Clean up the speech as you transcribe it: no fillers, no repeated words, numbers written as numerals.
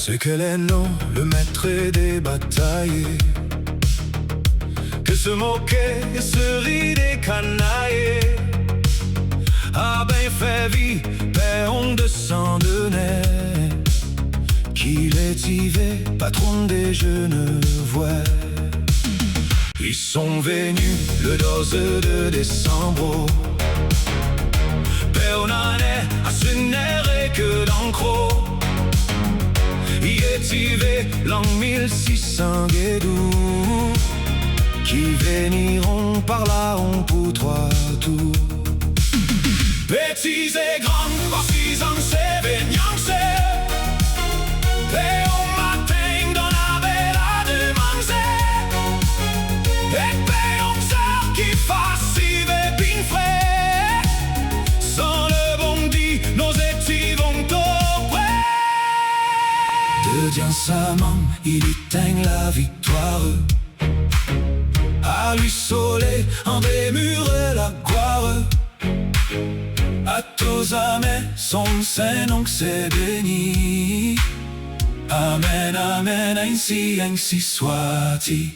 C'est que les noms, le maître des batailles, que se moquer et se rire des canailles. Ah ben fait vie, ben on descend de nez, qu'il est yvé, patron des jeunes voix. Ils sont venus le 12 décembre, ben on en est à se nerrer que d'encro. Y est-il l'an 1600 guédous, qui veniront par là on pour trois tours. Petits et grands, voici en c'est vignancé, et au matin dans la belle de manzer, et puis on sort qui fascive et bien frais, sans le bondi, nos étis vont au près. De Dieu sa main, il éteint la victoire, à lui soleil, en des murs la gloire. À tous amen, son Saint-Nom c'est béni. Amen, amen, ainsi soit-il.